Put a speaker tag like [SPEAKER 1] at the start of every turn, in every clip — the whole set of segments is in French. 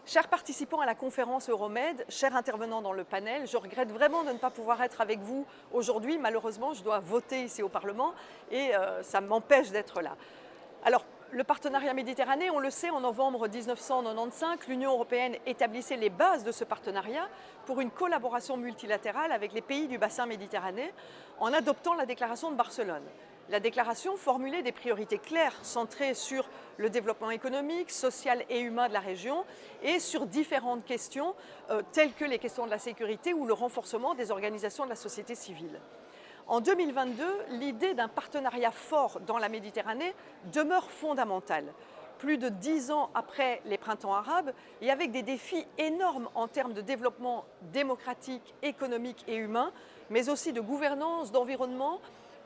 [SPEAKER 1] Chers participants à la conférence Euromed, chers intervenants dans le panel, je regrette vraiment de ne pas pouvoir être avec vous aujourd'hui. Malheureusement, je dois voter ici au Parlement et ça m'empêche d'être là. Alors, le partenariat méditerranéen, on le sait, en novembre 1995, l'Union européenne établissait les bases de ce partenariat pour une collaboration multilatérale avec les pays du bassin méditerranéen en adoptant la déclaration de Barcelone. La déclaration formulait des priorités claires centrées sur le développement économique, social et humain de la région et sur différentes questions telles que les questions de la sécurité ou le renforcement des organisations de la société civile. En 2022, l'idée d'un partenariat fort dans la Méditerranée demeure fondamentale. Plus de 10 ans après les printemps arabes et avec des défis énormes en termes de développement démocratique, économique et humain, mais aussi de gouvernance, d'environnement,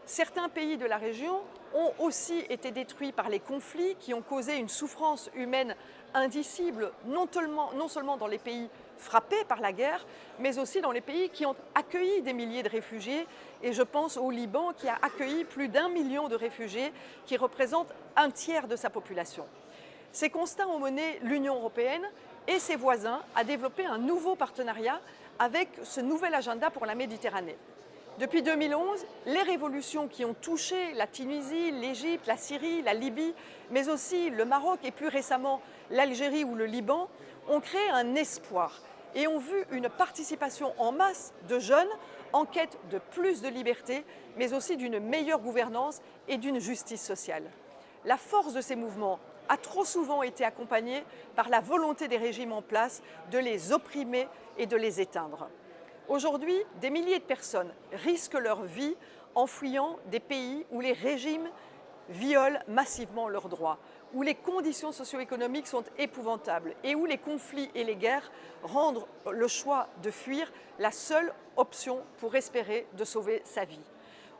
[SPEAKER 1] certains pays de la région ont aussi été détruits par les conflits qui ont causé une souffrance humaine indicible, non seulement dans les pays frappés par la guerre, mais aussi dans les pays qui ont accueilli des milliers de réfugiés. Et je pense au Liban qui a accueilli plus d'1 million de réfugiés, qui représentent un tiers de sa population. Ces constats ont mené l'Union européenne et ses voisins à développer un nouveau partenariat avec ce nouvel agenda pour la Méditerranée. Depuis 2011, les révolutions qui ont touché la Tunisie, l'Égypte, la Syrie, la Libye, mais aussi le Maroc et plus récemment l'Algérie ou le Liban, ont créé un espoir et ont vu une participation en masse de jeunes en quête de plus de liberté, mais aussi d'une meilleure gouvernance et d'une justice sociale. La force de ces mouvements a trop souvent été accompagnée par la volonté des régimes en place de les opprimer et de les éteindre. Aujourd'hui, des milliers de personnes risquent leur vie en fuyant des pays où les régimes violent massivement leurs droits, où les conditions socio-économiques sont épouvantables et où les conflits et les guerres rendent le choix de fuir la seule option pour espérer de sauver sa vie.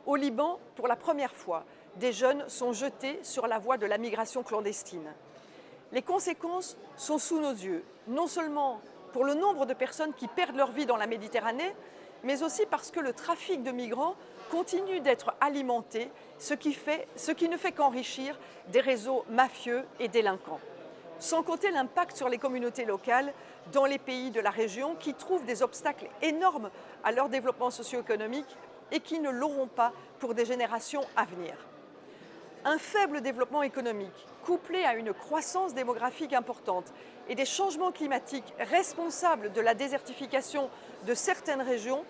[SPEAKER 1] Au Liban, pour la première fois, des jeunes sont jetés sur la voie de la migration clandestine. Les conséquences sont sous nos yeux, non seulement pour le nombre de personnes qui perdent leur vie dans la Méditerranée, mais aussi parce que le trafic de migrants continue d'être alimenté, ce qui ne fait qu'enrichir des réseaux mafieux et délinquants. Sans compter l'impact sur les communautés locales dans les pays de la région qui trouvent des obstacles énormes à leur développement socio-économique et qui ne l'auront pas pour des générations à venir. Un faible développement économique, couplé à une croissance démographique importante et des changements climatiques responsables de la désertification de certaines régions,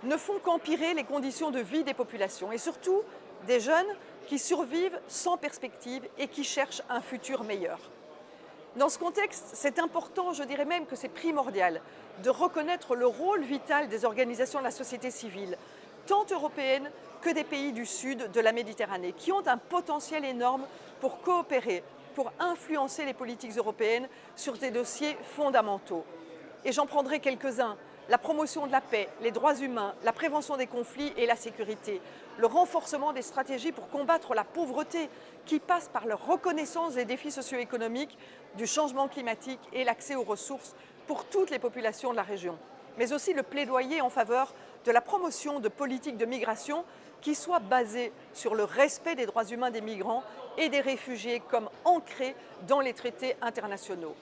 [SPEAKER 1] ne font qu'empirer les conditions de vie des populations et surtout des jeunes qui survivent sans perspective et qui cherchent un futur meilleur. Dans ce contexte, c'est important, je dirais même que c'est primordial, de reconnaître le rôle vital des organisations de la société civile, tant européennes que des pays du sud de la Méditerranée, qui ont un potentiel énorme pour coopérer, pour influencer les politiques européennes sur des dossiers fondamentaux. Et j'en prendrai quelques-uns: la promotion de la paix, les droits humains, la prévention des conflits et la sécurité, le renforcement des stratégies pour combattre la pauvreté qui passe par la reconnaissance des défis socio-économiques, du changement climatique et l'accès aux ressources pour toutes les populations de la région, mais aussi le plaidoyer en faveur de la promotion de politiques de migration qui soient basées sur le respect des droits humains des migrants et des réfugiés comme ancrés dans les traités internationaux,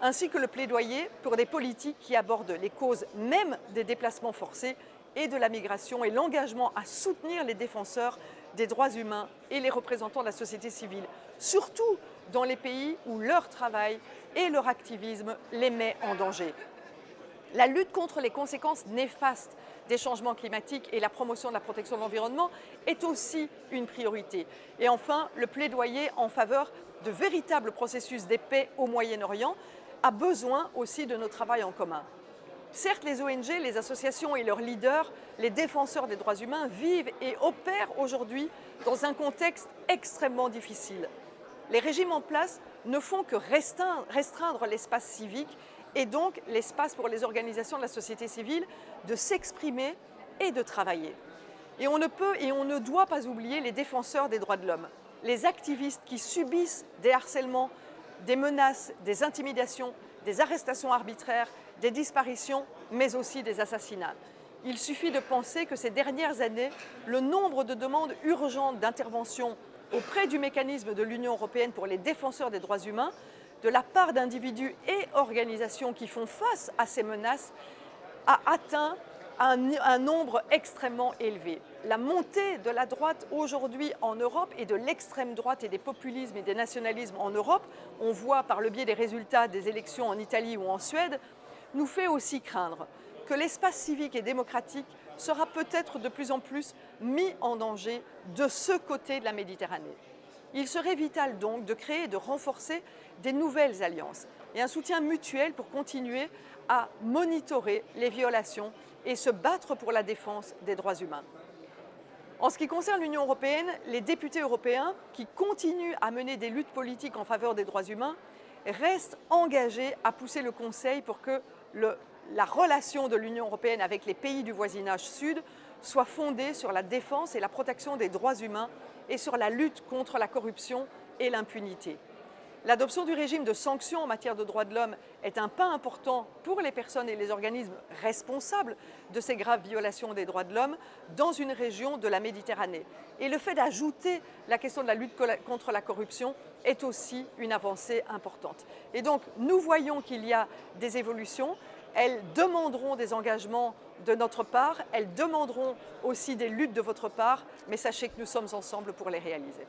[SPEAKER 1] ainsi que le plaidoyer pour des politiques qui abordent les causes même des déplacements forcés et de la migration et l'engagement à soutenir les défenseurs des droits humains et les représentants de la société civile, surtout dans les pays où leur travail et leur activisme les met en danger. La lutte contre les conséquences néfastes des changements climatiques et la promotion de la protection de l'environnement est aussi une priorité. Et enfin, le plaidoyer en faveur de véritables processus de paix au Moyen-Orient a besoin aussi de notre travail en commun. Certes, les ONG, les associations et leurs leaders, les défenseurs des droits humains, vivent et opèrent aujourd'hui dans un contexte extrêmement difficile. Les régimes en place ne font que restreindre l'espace civique et donc l'espace pour les organisations de la société civile de s'exprimer et de travailler. Et on ne peut et on ne doit pas oublier les défenseurs des droits de l'homme, les activistes qui subissent des harcèlements, des menaces, des intimidations, des arrestations arbitraires, des disparitions, mais aussi des assassinats. Il suffit de penser que ces dernières années, le nombre de demandes urgentes d'intervention auprès du mécanisme de l'Union européenne pour les défenseurs des droits humains de la part d'individus et organisations qui font face à ces menaces a atteint un nombre extrêmement élevé. La montée de la droite aujourd'hui en Europe et de l'extrême droite et des populismes et des nationalismes en Europe, on voit par le biais des résultats des élections en Italie ou en Suède, nous fait aussi craindre que l'espace civique et démocratique sera peut-être de plus en plus mis en danger de ce côté de la Méditerranée. Il serait vital donc de créer et de renforcer des nouvelles alliances et un soutien mutuel pour continuer à monitorer les violations et se battre pour la défense des droits humains. En ce qui concerne l'Union européenne, les députés européens qui continuent à mener des luttes politiques en faveur des droits humains restent engagés à pousser le Conseil pour que la relation de l'Union européenne avec les pays du voisinage sud soit fondée sur la défense et la protection des droits humains et sur la lutte contre la corruption et l'impunité. L'adoption du régime de sanctions en matière de droits de l'homme est un pas important pour les personnes et les organismes responsables de ces graves violations des droits de l'homme dans une région de la Méditerranée. Et le fait d'ajouter la question de la lutte contre la corruption est aussi une avancée importante. Et donc, nous voyons qu'il y a des évolutions. Elles demanderont des engagements de notre part, elles demanderont aussi des luttes de votre part, mais sachez que nous sommes ensemble pour les réaliser.